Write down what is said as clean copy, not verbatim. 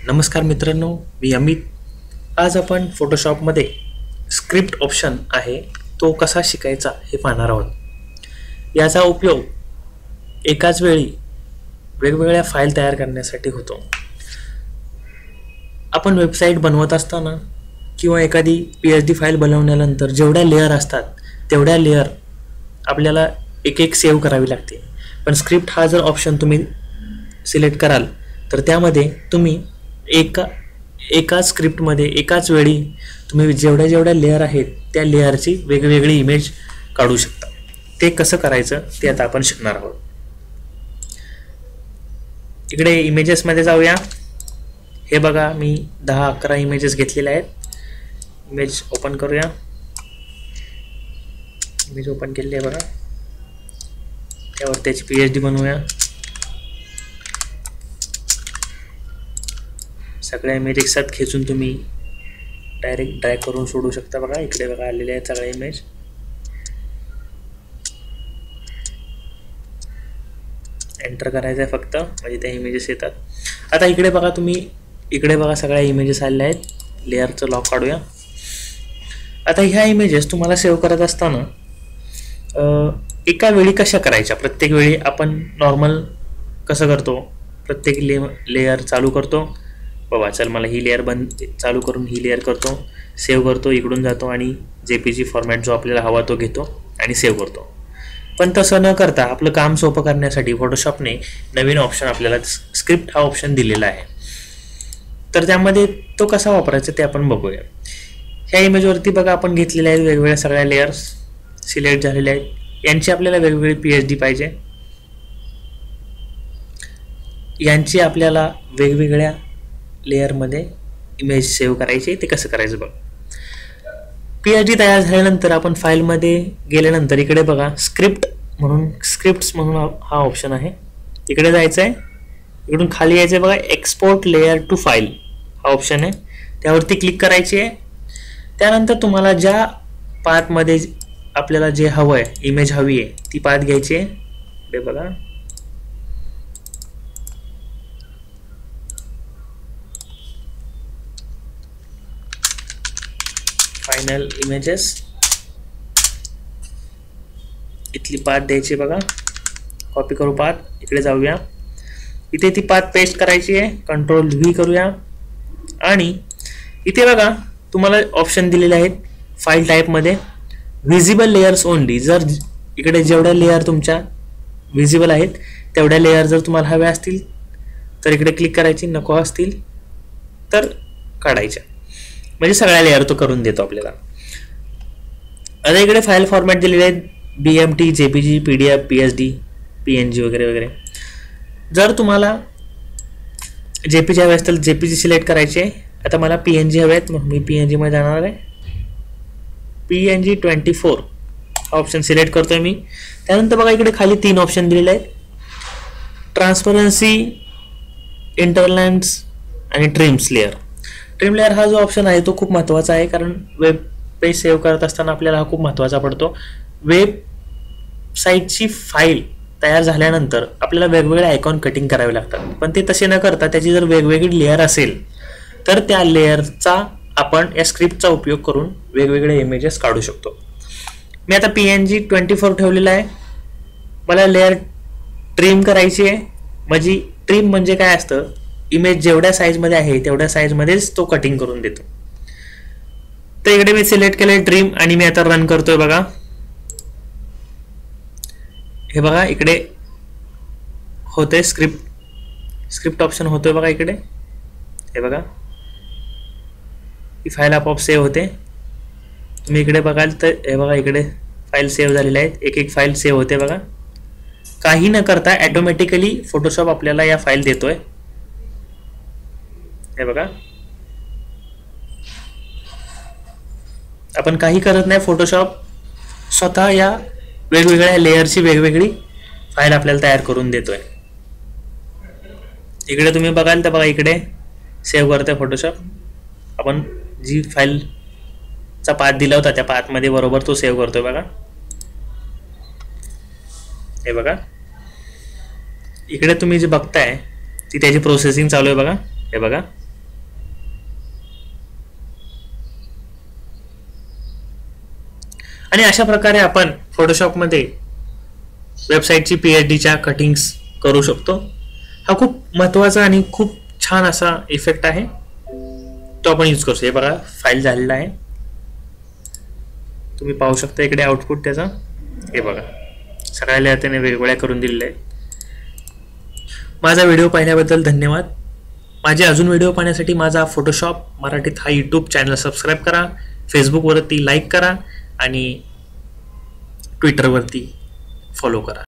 नमस्कार मित्रांनो, मी अमित. आज आपण फोटोशॉपमध्ये स्क्रिप्ट ऑप्शन आहे तो कसा शिकायचा हे पाहणार आहोत. याचा उपयोग एकाच वेळी वेगवेगळ्या फाईल तयार करण्यासाठी होतो. आपण वेबसाईट बनवत असताना किंवा एखादी PSD फाईल बनवल्यानंतर जेवढ्या लेअर असतात तेवढ्या लेअर आपल्याला एक एक सेव्ह करावी लागते. पण स्क्रिप्ट हा जर ऑप्शन तुम्ही सिलेक्ट कराल तर त्यामध्ये तुम्ही एका स्क्रिप्टमध्ये एकाच वेळी तुम्ही जेवढ्या लेअर आहेत त्या लेअरची वेगवेगळी इमेज काढू शकता. ते कसं करायचं ते आता आपण शिकणार आहोत. इकडे इमेजेसमध्ये जाऊया. हे बघा, मी 10-11 इमेजेस घेतलेल्या आहेत. इमेज ओपन करूया. इमेज ओपन केली आहे बघा. त्यावर त्याची PSD बनवूया. सगळ्या इमेज एकसाथ खेचून तुम्ही डायरेक्ट ड्रॅग करून सोडू शकता. बघा इकडे बघा आलेले आहेत सगळ्या इमेज. एंटर करायचं आहे फक्त, म्हणजे त्या इमेजेस येतात. आता इकडे बघा, तुम्ही इकडे बघा सगळ्या इमेजेस आलेल्या आहेत. लेअरचं लॉक काढूया. आता ह्या इमेजेस तुम्हाला सेव्ह करत असताना एका वेळी कशा करायच्या. प्रत्येक वेळी आपण नॉर्मल कसं करतो, प्रत्येक लेअर चालू करतो. बाबा चल मला ही लेअर चालू करून ही लेअर करतो, सेव्ह करतो, इकडून जातो आणि JPG फॉर्मॅट जो आपल्याला हवा तो घेतो आणि सेव्ह करतो. पण तसं न करता आपलं काम सोपं करण्यासाठी फोटोशॉपने नवीन ऑप्शन आपल्याला स्क्रिप्ट हा ऑप्शन दिलेला आहे. तर त्यामध्ये तो कसा वापरायचा ते आपण बघूया. ह्या इमेजवरती बघा आपण घेतलेल्या आहेत वेगवेगळ्या सगळ्या लेअर्स सिलेक्ट झालेल्या आहेत. यांची आपल्याला वेगवेगळी PSD पाहिजे. यांची आपल्याला वेगवेगळ्या लेअरमध्ये इमेज सेव्ह करायची. ते कसं करायचं बघ. PSD तयार झाल्यानंतर आपण फाईलमध्ये गेल्यानंतर इकडे बघा स्क्रिप्ट्स म्हणून हा ऑप्शन आहे. इकडे जायचं आहे. इकडून खाली यायचं आहे बघा, एक्सपोर्ट लेअर टू फाईल हा ऑप्शन आहे. त्यावरती क्लिक करायची आहे. त्यानंतर तुम्हाला ज्या पाथमध्ये आपल्याला जे हवं आहे, इमेज हवी आहे, ती पाथ घ्यायची आहे. इकडे बघा फायनल इमेजेस, इथली पाथ द्यायची बघा. कॉपी करू पाथ. इकडे जाऊया. इथे ती पाथ पेस्ट करायची आहे. Ctrl+V करूया. आणि इथे बघा तुम्हाला ऑप्शन दिलेले आहेत फाईल टाईपमध्ये व्हिजिबल लेयर्स ओनली. जर इकडे जेवढ्या लेअर तुमच्या व्हिजिबल आहेत तेवढ्या लेअर जर तुम्हाला हव्या असतील तर इकडे क्लिक करायची, नको असतील तर काढायच्या. म्हणजे सगळ्या लेअर तो करून देतो आपल्याला. आता इकडे फाईल फॉर्मॅट दिलेले आहेत BMT, JPG, PDF, PSD, PNG वगैरे वगैरे. जर तुम्हाला JPG हवे असतील JPG सिलेक्ट करायचे. आता मला PNG हवे आहेत म्हणून मी PNG मध्ये जाणार आहे. PNG 24 हा ऑप्शन सिलेक्ट करतोय मी. त्यानंतर बघा इकडे खाली 3 ऑप्शन दिलेले आहेत. ट्रान्सपरन्सी, इंटरलँड्स आणि ट्रिम्स लेअर. ट्रिम लेअर हा जो ऑप्शन आहे तो खूप महत्त्वाचा आहे, कारण वेब पेज सेव्ह करत असताना आपल्याला हा खूप महत्त्वाचा पडतो. वेबसाईटची फाईल तयार झाल्यानंतर आपल्याला वेगवेगळे आयकॉन कटिंग करावे लागतात. पण ते तसे न करता त्याची जर वेगवेगळी लेअर असेल तर त्या लेअरचा आपण या स्क्रिप्टचा उपयोग करून वेगवेगळे इमेजेस काढू शकतो. मी आता PNG 24 ठेवलेला आहे. मला लेअर ट्रिम करायची आहे. माझी ट्रिम म्हणजे काय असतं, इमेज जेवढ्या साईजमध्ये आहे तेवढ्या साईजमध्येच तो कटिंग करून देतो. तर इकडे मी सिलेक्ट केलं ट्रिम आणि मी आता रन करतोय बघा. हे बघा इकडे होतंय स्क्रिप्ट ऑप्शन होतोय बघा इकडे. हे बघा ही फाईल आपोआप सेव्ह होते. तुम्ही इकडे बघाल तर हे बघा इकडे फाईल सेव्ह झालेल्या आहेत. एक एक फाईल सेव्ह होते बघा. काही न करता ऑटोमॅटिकली फोटोशॉप आपल्याला या फाईल देतोय. हे बघा आपण काही करत नाही. फोटोशॉप स्वतः या वेगवेगळ्या लेअरची वेगवेगळी फाईल आपल्याला तयार करून देतोय. इकडे तुम्ही बघाल तर बघा इकडे सेव्ह करतोय फोटोशॉप. आपण जी फाईलचा पाथ दिला होता त्या पाथमध्ये बरोबर तो सेव्ह करतोय बघा. हे बघा इकडे तुम्ही जे बघताय ती त्याची प्रोसेसिंग चालू आहे बघा. हे बघा आणि अशा प्रकारे आपण फोटोशॉपमध्ये वेबसाईटची PHDच्या कटिंग्स करू शकतो. हा खूप महत्त्वाचा आणि खूप छान असा इफेक्ट आहे, तो आपण यूज करू शकतो. हे बघा फाईल झालेला आहे, तुम्ही पाहू शकता इकडे आउटपुट त्याचा. हे बघा सगळ्याला त्याने वेगवेगळ्या करून दिलेलं आहे. माझा व्हिडिओ पाहिल्याबद्दल धन्यवाद. माझे अजून व्हिडिओ पाहण्यासाठी माझा फोटोशॉप मराठीत हा यूट्यूब चॅनल सबस्क्राईब करा, फेसबुकवरती लाईक करा आणि ट्विटरवरती फॉलो करा.